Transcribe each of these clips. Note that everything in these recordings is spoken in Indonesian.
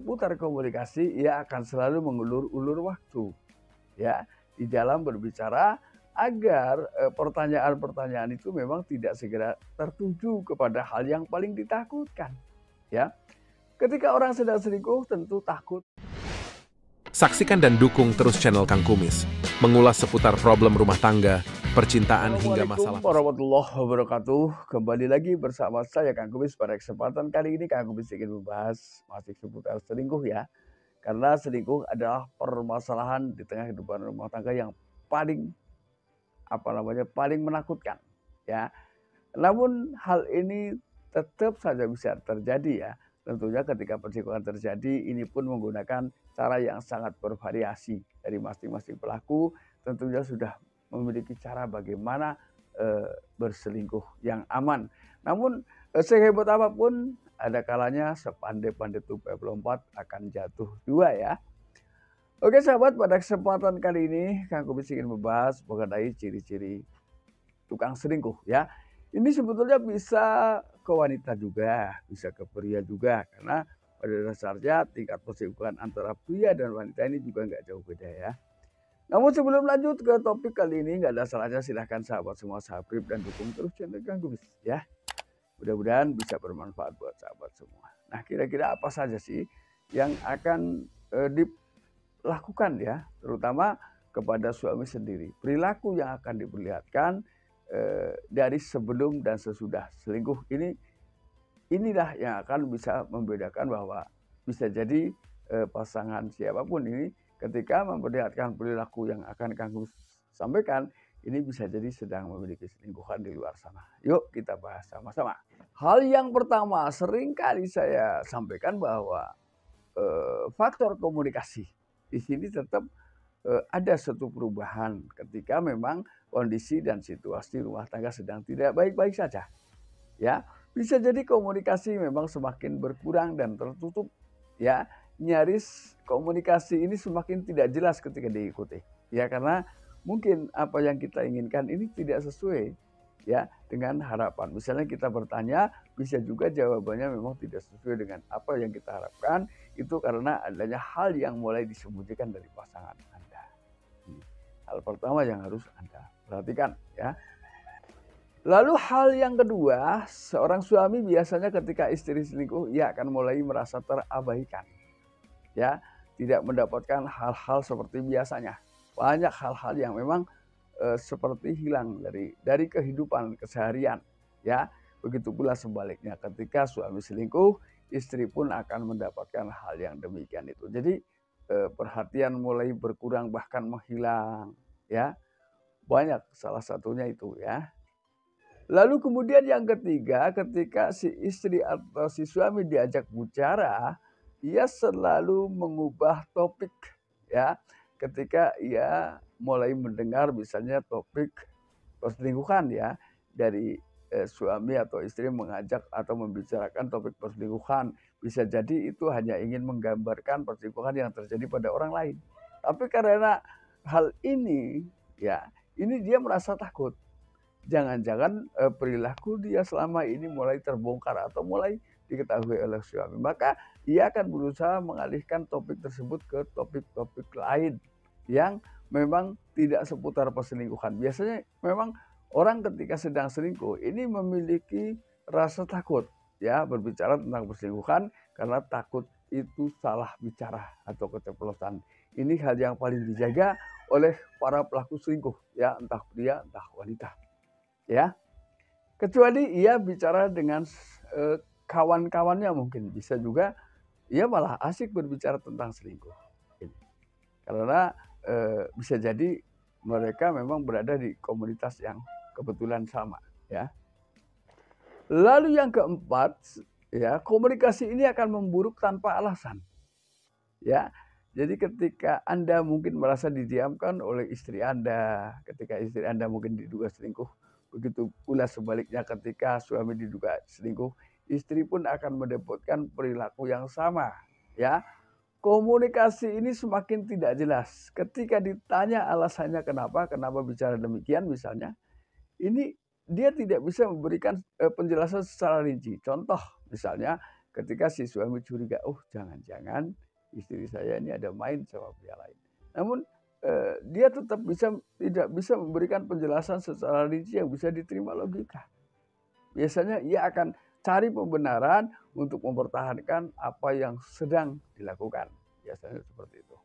seputar komunikasi, ia akan selalu mengulur-ulur waktu, ya, di dalam berbicara agar pertanyaan-pertanyaan itu memang tidak segera tertuju kepada hal yang paling ditakutkan, ya. Ketika orang sedang selingkuh tentu takut. Saksikan dan dukung terus channel Kang Kumis, mengulas seputar problem rumah tangga, percintaan hingga masalah. Assalamualaikum warahmatullahi wabarakatuh. Kembali lagi bersama saya Kang Kumis. Pada kesempatan kali ini Kang Kumis ingin membahas masih seputar selingkuh, ya. Karena selingkuh adalah permasalahan di tengah kehidupan rumah tangga yang paling paling menakutkan, ya. Namun hal ini tetap saja bisa terjadi, ya. Tentunya ketika perselingkuhan terjadi, ini pun menggunakan cara yang sangat bervariasi dari masing-masing pelaku. Tentunya sudah memiliki cara bagaimana berselingkuh yang aman. Namun sehebat apapun, ada kalanya sepandai-pandai tupai pelompat akan jatuh dua, ya. Oke sahabat, pada kesempatan kali ini Kang Kumis ingin membahas mengenai ciri-ciri tukang selingkuh, ya. Ini sebetulnya bisa ke wanita juga, bisa ke pria juga, karena pada dasarnya tingkat perselingkuhan antara pria dan wanita ini juga nggak jauh beda, ya. Namun sebelum lanjut ke topik kali ini, nggak ada salahnya silahkan sahabat semua subscribe dan dukung terus channel Kang Kumis, ya. Mudah-mudahan bisa bermanfaat buat sahabat semua. Nah, kira-kira apa saja sih yang akan dilakukan, ya, terutama kepada suami sendiri. Perilaku yang akan diperlihatkan dari sebelum dan sesudah selingkuh inilah yang akan bisa membedakan bahwa bisa jadi pasangan siapapun ini ketika memperlihatkan perilaku yang akan Kang Kumis sampaikan, ini bisa jadi sedang memiliki selingkuhan di luar sana. Yuk kita bahas sama-sama. Hal yang pertama, sering kali saya sampaikan bahwa faktor komunikasi di sini tetap ada suatu perubahan ketika memang kondisi dan situasi rumah tangga sedang tidak baik-baik saja, ya. Bisa jadi komunikasi memang semakin berkurang dan tertutup, ya. Nyaris komunikasi ini semakin tidak jelas ketika diikuti, ya, karena mungkin apa yang kita inginkan ini tidak sesuai, ya, dengan harapan. Misalnya kita bertanya, bisa juga jawabannya memang tidak sesuai dengan apa yang kita harapkan. Itu karena adanya hal yang mulai disembunyikan dari pasangan Anda. Hal pertama yang harus Anda perhatikan, ya. Lalu hal yang kedua, seorang suami biasanya ketika istri selingkuh, ia akan mulai merasa terabaikan, ya, tidak mendapatkan hal-hal seperti biasanya. Banyak hal-hal yang memang seperti hilang dari kehidupan keseharian, ya. Begitu pula sebaliknya, ketika suami selingkuh, istri pun akan mendapatkan hal yang demikian itu. Jadi perhatian mulai berkurang bahkan menghilang, ya. Banyak salah satunya itu, ya. Lalu kemudian yang ketiga, ketika si istri atau si suami diajak bicara, ia selalu mengubah topik, ya. Ketika ia mulai mendengar misalnya topik perselingkuhan, ya, dari suami atau istri mengajak atau membicarakan topik perselingkuhan, bisa jadi itu hanya ingin menggambarkan perselingkuhan yang terjadi pada orang lain. Tapi karena hal ini, ya, ini dia merasa takut. Jangan-jangan perilaku dia selama ini mulai terbongkar atau mulai diketahui oleh suami. Maka ia akan berusaha mengalihkan topik tersebut ke topik-topik lain yang memang tidak seputar perselingkuhan. Biasanya memang orang ketika sedang selingkuh ini memiliki rasa takut, ya, berbicara tentang perselingkuhan karena takut itu salah bicara atau keceplosan. Ini hal yang paling dijaga oleh para pelaku selingkuh, ya, entah pria entah wanita, ya. Kecuali ia bicara dengan kawan-kawannya, mungkin bisa juga ia malah asik berbicara tentang selingkuh. Karena bisa jadi mereka memang berada di komunitas yang kebetulan sama, ya. Lalu yang keempat, ya, komunikasi ini akan memburuk tanpa alasan, ya. Jadi ketika Anda mungkin merasa didiamkan oleh istri Anda, ketika istri Anda mungkin diduga selingkuh, begitu pula sebaliknya ketika suami diduga selingkuh, istri pun akan mendapatkan perilaku yang sama, ya. Komunikasi ini semakin tidak jelas. Ketika ditanya alasannya kenapa bicara demikian misalnya, ini dia tidak bisa memberikan penjelasan secara rinci. Contoh misalnya ketika si suami curiga, oh jangan-jangan istri saya ini ada main sama pria lain. Namun dia tetap tidak bisa memberikan penjelasan secara rinci yang bisa diterima logika. Biasanya ia akan cari pembenaran untuk mempertahankan apa yang sedang dilakukan. Biasanya seperti itu.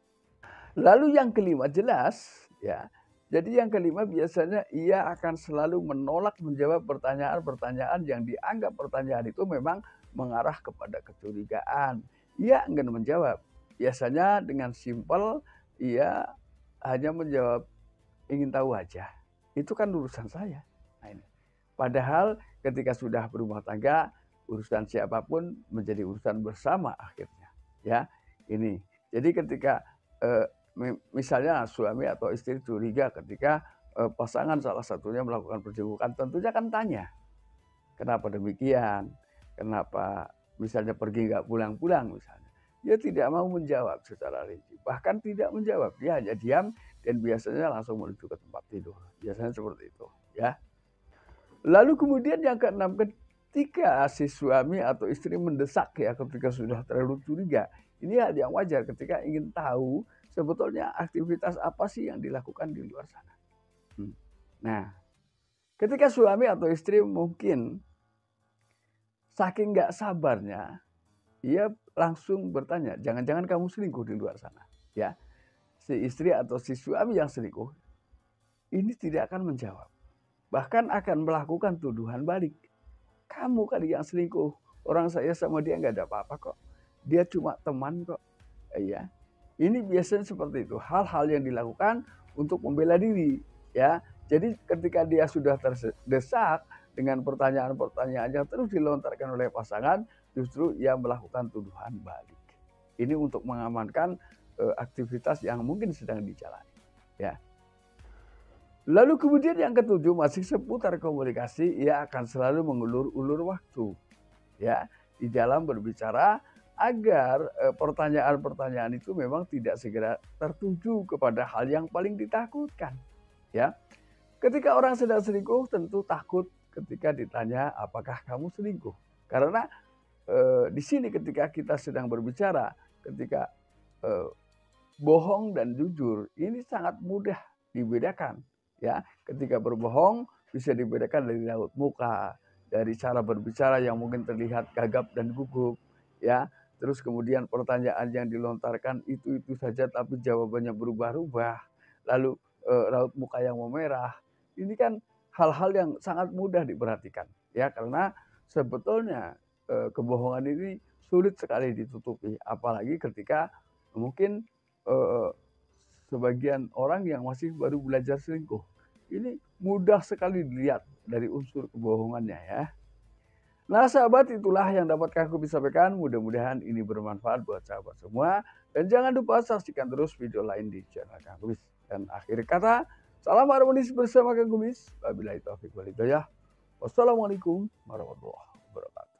Lalu yang kelima jelas ya. Jadi yang kelima biasanya ia akan selalu menolak menjawab pertanyaan-pertanyaan yang dianggap pertanyaan itu memang mengarah kepada kecurigaan. Ia enggan menjawab. Biasanya dengan simpel ia hanya menjawab ingin tahu aja. Itu kan urusan saya. Nah ini. Padahal ketika sudah berumah tangga, urusan siapapun menjadi urusan bersama akhirnya. Ya, ini. Jadi ketika misalnya suami atau istri curiga ketika pasangan salah satunya melakukan perjengkukan, tentunya akan tanya, kenapa demikian? Kenapa misalnya pergi nggak pulang-pulang misalnya? Dia tidak mau menjawab secara rinci, bahkan tidak menjawab, dia hanya diam dan biasanya langsung menuju ke tempat tidur. Biasanya seperti itu, ya. Lalu kemudian yang keenam, ketika si suami atau istri mendesak ya ketika sudah terlalu curiga, ini hal yang wajar ketika ingin tahu sebetulnya aktivitas apa sih yang dilakukan di luar sana. Nah, ketika suami atau istri mungkin saking nggak sabarnya, ia langsung bertanya, jangan-jangan kamu selingkuh di luar sana. Ya, si istri atau si suami yang selingkuh ini tidak akan menjawab, bahkan akan melakukan tuduhan balik. Kamu kali yang selingkuh, orang saya sama dia nggak ada apa-apa kok, dia cuma teman kok. Ya, ini biasanya seperti itu, hal-hal yang dilakukan untuk membela diri. Ya, jadi ketika dia sudah terdesak dengan pertanyaan-pertanyaan yang terus dilontarkan oleh pasangan, justru ia melakukan tuduhan balik. Ini untuk mengamankan aktivitas yang mungkin sedang dijalani. Ya. Lalu kemudian yang ketujuh, masih seputar komunikasi, ia akan selalu mengulur-ulur waktu. Ya, di dalam berbicara agar pertanyaan-pertanyaan itu memang tidak segera tertuju kepada hal yang paling ditakutkan. Ya, ketika orang sedang selingkuh tentu takut ketika ditanya apakah kamu selingkuh. Karena di sini ketika kita sedang berbicara, ketika bohong dan jujur ini sangat mudah dibedakan. Ya, ketika berbohong bisa dibedakan dari raut muka, dari cara berbicara yang mungkin terlihat gagap dan gugup. Ya, terus kemudian pertanyaan yang dilontarkan itu saja tapi jawabannya berubah-ubah. Lalu raut muka yang memerah. Ini kan hal-hal yang sangat mudah diperhatikan. Ya, karena sebetulnya kebohongan ini sulit sekali ditutupi. Apalagi ketika mungkin sebagian orang yang masih baru belajar selingkuh. Ini mudah sekali dilihat dari unsur kebohongannya ya. Nah sahabat, itulah yang dapat aku bisa sampaikan. Mudah-mudahan ini bermanfaat buat sahabat semua. Dan jangan lupa saksikan terus video lain di channel Kang Kumis. Dan akhir kata, salam harmonis bersama Kang Kumis. Wabillahi taufiq wal hidayah. Wassalamualaikum warahmatullahi wabarakatuh.